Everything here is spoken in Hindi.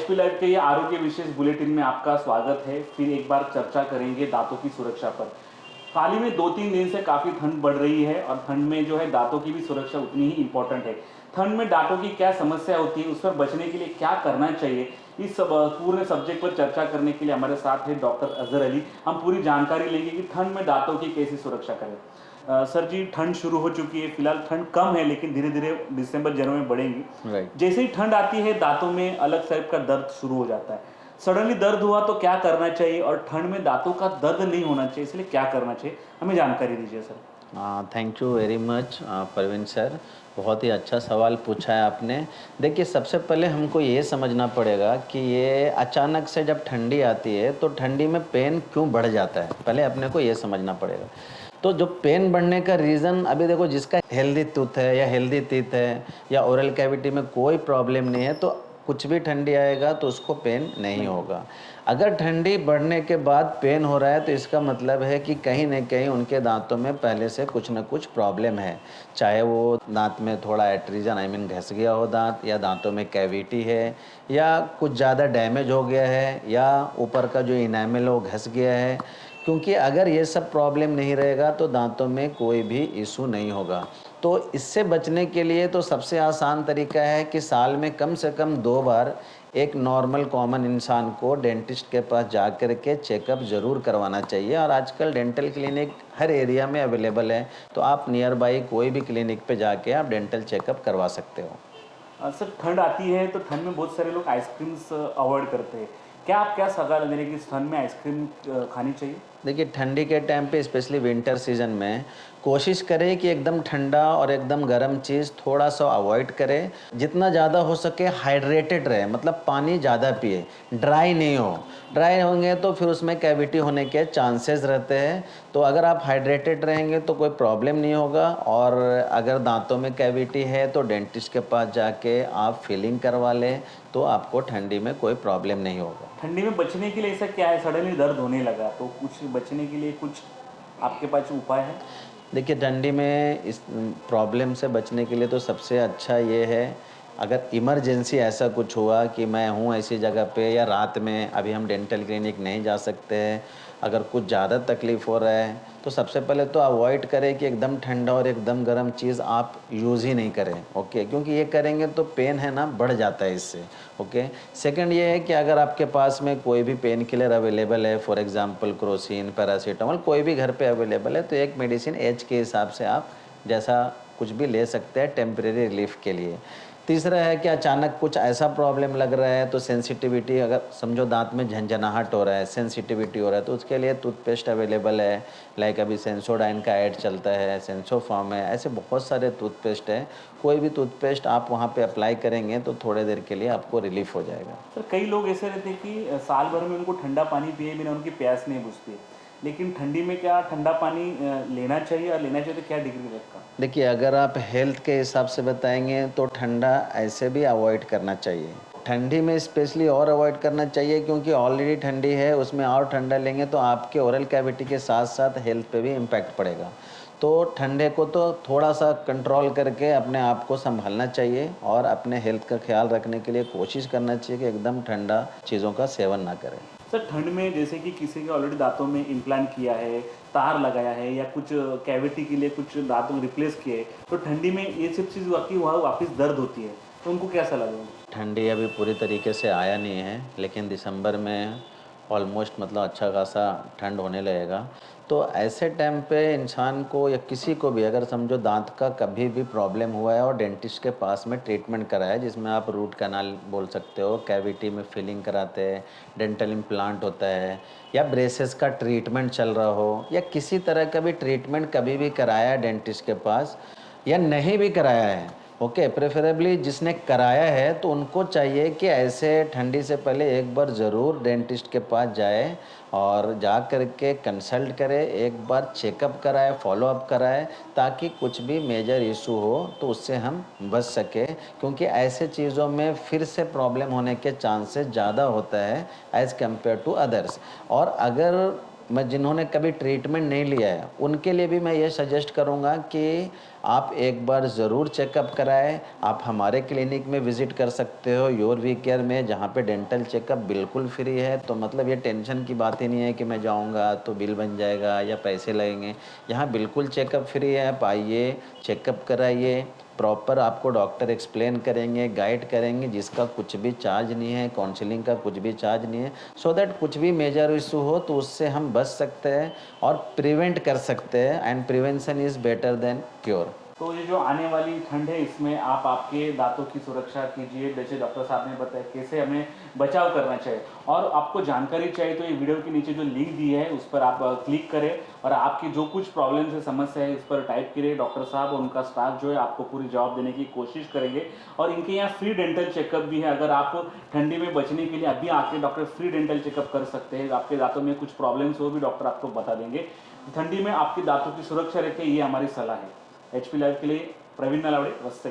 एचपी लाइव के ये आरोग्य विशेष बुलेटिन में आपका स्वागत है। फिर एक बार चर्चा करेंगे दांतों की सुरक्षा पर। हाल ही में 2-3 दिन से काफ़ी ठंड बढ़ रही है और ठंड में जो है दांतों की भी सुरक्षा उतनी ही इम्पोर्टेंट है। ठंड में दांतों की क्या समस्या होती है, उस पर बचने के लिए क्या करना चाहिए, इस पूरे सब्जेक्ट पर चर्चा करने के लिए हमारे साथ है डॉक्टर अजहर अली। हम पूरी जानकारी लेंगे कि ठंड में दांतों की कैसी सुरक्षा करें। सर जी, ठंड शुरू हो चुकी है, फिलहाल ठंड कम है लेकिन धीरे धीरे दिसंबर जनवरी में बढ़ेंगी। राइट। जैसे ही ठंड आती है दांतों में अलग टाइप का दर्द शुरू हो जाता है। सडनली दर्द हुआ तो क्या करना चाहिए और ठंड में दांतों का दर्द नहीं होना चाहिए, इसलिए क्या करना चाहिए, हमें जानकारी दीजिए sir. Thank you very much Parveen sir. बहुत ही अच्छा सवाल पूछा है आपने। देखिए, सबसे पहले हमको ये समझना पड़ेगा कि ये अचानक से जब ठंडी आती है तो ठंडी में पेन क्यों बढ़ जाता है, पहले अपने को ये समझना पड़ेगा। तो जो पेन बढ़ने का रीज़न, अभी देखो, जिसका हेल्दी टूथ है या हेल्दी टीथ है या ओरल कैविटी में कोई प्रॉब्लम नहीं है, तो कुछ भी ठंडी आएगा तो उसको पेन नहीं होगा। अगर ठंडी बढ़ने के बाद पेन हो रहा है तो इसका मतलब है कि कहीं न कहीं उनके दांतों में पहले से कुछ न कुछ प्रॉब्लम है। चाहे वो दांत में थोड़ा एट्रीजन आई मीन घस गया हो दांत, या दांतों में कैविटी है, या कुछ ज़्यादा डैमेज हो गया है, या ऊपर का जो इनेमल है वो घस गया है। क्योंकि अगर ये सब प्रॉब्लम नहीं रहेगा तो दांतों में कोई भी इशू नहीं होगा। तो इससे बचने के लिए तो सबसे आसान तरीका है कि साल में कम से कम 2 बार एक नॉर्मल कॉमन इंसान को डेंटिस्ट के पास जा कर के चेकअप ज़रूर करवाना चाहिए। और आजकल डेंटल क्लिनिक हर एरिया में अवेलेबल है, तो आप नियर बाई कोई भी क्लिनिक पे जाके आप डेंटल चेकअप करवा सकते हो। सर, ठंड आती है तो ठंड में बहुत सारे लोग आइसक्रीम्स अवॉइड करते हैं। क्या आप क्या सलाह देंगे कि इस ठंड में आइसक्रीम खानी चाहिए? देखिए, ठंडी के टाइम पे स्पेशली विंटर सीजन में कोशिश करें कि एकदम ठंडा और एकदम गर्म चीज़ थोड़ा सा अवॉइड करें। जितना ज़्यादा हो सके हाइड्रेटेड रहे, मतलब पानी ज़्यादा पिए, ड्राई नहीं हो। ड्राई होंगे तो फिर उसमें कैविटी होने के चांसेस रहते हैं। तो अगर आप हाइड्रेटेड रहेंगे तो कोई प्रॉब्लम नहीं होगा। और अगर दांतों में कैविटी है तो डेंटिस्ट के पास जाके आप फिलिंग करवा लें, तो आपको ठंडी में कोई प्रॉब्लम नहीं होगा। ठंडी में बचने के लिए ऐसा क्या है, सडनली दर्द होने लगा तो कुछ बचने के लिए कुछ आपके पास उपाय है? देखिए, ठंडी में इस प्रॉब्लम से बचने के लिए तो सबसे अच्छा ये है, अगर इमरजेंसी ऐसा कुछ हुआ कि मैं हूँ ऐसी जगह पे या रात में अभी हम डेंटल क्लिनिक नहीं जा सकते हैं, अगर कुछ ज़्यादा तकलीफ़ हो रहा है, तो सबसे पहले तो अवॉइड करें कि एकदम ठंडा और एकदम गर्म चीज़ आप यूज़ ही नहीं करें। ओके, क्योंकि ये करेंगे तो पेन है ना बढ़ जाता है इससे। ओके। सेकंड ये है कि अगर आपके पास में कोई भी पेन किलर अवेलेबल है, फॉर एग्जांपल क्रोसिन, पैरासीटामोल, कोई भी घर पे अवेलेबल है, तो एक मेडिसिन एज के हिसाब से आप जैसा कुछ भी ले सकते हैं टेम्परेरी रिलीफ के लिए। तीसरा है कि अचानक कुछ ऐसा प्रॉब्लम लग रहा है तो सेंसिटिविटी, अगर समझो दांत में झंझनाहट हो रहा है, सेंसिटिविटी हो रहा है, तो उसके लिए टूथपेस्ट अवेलेबल है। लाइक अभी सेंसोडाइन का ऐड चलता है, सेंसोफॉर्म है, ऐसे बहुत सारे टूथपेस्ट है। कोई भी टूथपेस्ट आप वहाँ पे अप्लाई करेंगे तो थोड़े देर के लिए आपको रिलीफ हो जाएगा। सर, कई लोग ऐसे रहते हैं कि साल भर में उनको ठंडा पानी पिए बिना उनकी प्यास नहीं बुझती, लेकिन ठंडी में क्या ठंडा पानी लेना चाहिए, और लेना चाहिए तो क्या डिग्री तक का? देखिए, अगर आप हेल्थ के हिसाब से बताएंगे तो ठंडा ऐसे भी अवॉइड करना चाहिए। ठंडी में स्पेशली और अवॉइड करना चाहिए, क्योंकि ऑलरेडी ठंडी है, उसमें और ठंडा लेंगे तो आपके ओरल कैविटी के साथ साथ हेल्थ पे भी इम्पैक्ट पड़ेगा। तो ठंडे को तो थोड़ा सा कंट्रोल करके अपने आप को संभालना चाहिए और अपने हेल्थ का ख्याल रखने के लिए कोशिश करना चाहिए कि एकदम ठंडा चीज़ों का सेवन ना करें। सर, ठंड में जैसे कि किसी के ऑलरेडी दांतों में इम्प्लांट किया है, तार लगाया है, या कुछ कैविटी के लिए कुछ दांतों रिप्लेस किए, तो ठंडी में ये सब चीज़ वाकई वहाँ वापस दर्द होती है, तो उनको क्या सलाह देंगे? ठंडी अभी पूरी तरीके से आया नहीं है, लेकिन दिसंबर में ऑलमोस्ट मतलब अच्छा खासा ठंड होने लगेगा। तो ऐसे टाइम पे इंसान को या किसी को भी अगर समझो दांत का कभी भी प्रॉब्लम हुआ है और डेंटिस्ट के पास में ट्रीटमेंट कराया है, जिसमें आप रूट कैनाल बोल सकते हो, कैविटी में फिलिंग कराते हैं, डेंटल इम्प्लांट होता है, या ब्रेसेस का ट्रीटमेंट चल रहा हो, या किसी तरह का भी ट्रीटमेंट कभी भी कराया है डेंटिस्ट के पास या नहीं भी कराया है, ओके, प्रेफरेबली जिसने कराया है तो उनको चाहिए कि ऐसे ठंडी से पहले एक बार ज़रूर डेंटिस्ट के पास जाए और जा कर के कंसल्ट करे, एक बार चेकअप कराए, फॉलो अप कराए, ताकि कुछ भी मेजर इशू हो तो उससे हम बच सके। क्योंकि ऐसे चीज़ों में फिर से प्रॉब्लम होने के चांसेस ज़्यादा होता है एज़ कम्पेयर टू अदर्स। और अगर मैं जिन्होंने कभी ट्रीटमेंट नहीं लिया है उनके लिए भी मैं ये सजेस्ट करूँगा कि आप एक बार ज़रूर चेकअप कराएं। आप हमारे क्लिनिक में विज़िट कर सकते हो योर वी केयर में, जहाँ पे डेंटल चेकअप बिल्कुल फ्री है। तो मतलब ये टेंशन की बात ही नहीं है कि मैं जाऊँगा तो बिल बन जाएगा या पैसे लगेंगे। यहाँ बिल्कुल चेकअप फ्री है, आप आइए, चेकअप कराइए, प्रॉपर आपको डॉक्टर एक्सप्लेन करेंगे, गाइड करेंगे, जिसका कुछ भी चार्ज नहीं है, काउंसलिंग का कुछ भी चार्ज नहीं है, सो दैट कुछ भी मेजर इशू हो तो उससे हम बच सकते हैं और प्रिवेंट कर सकते हैं। And prevention is better than cure. तो ये जो आने वाली ठंड है इसमें आप आपके दांतों की सुरक्षा कीजिए, जैसे डॉक्टर साहब ने बताया कैसे हमें बचाव करना चाहिए। और आपको जानकारी चाहिए तो ये वीडियो के नीचे जो लिंक दी है उस पर आप क्लिक करें और आपकी जो कुछ प्रॉब्लम्स है, समस्या है, इस पर टाइप करिए। डॉक्टर साहब और उनका स्टाफ जो है आपको पूरी जवाब देने की कोशिश करेंगे। और इनके यहाँ फ्री डेंटल चेकअप भी है। अगर आप ठंडी में बचने के लिए अभी आके डॉक्टर फ्री डेंटल चेकअप कर सकते हैं। आपके दांतों में कुछ प्रॉब्लम्स हो भी डॉक्टर आपको बता देंगे। ठंडी में आपके दांतों की सुरक्षा रखें, ये हमारी सलाह है। HP लाइव के लिए प्रवीण नलावड़े, वसई।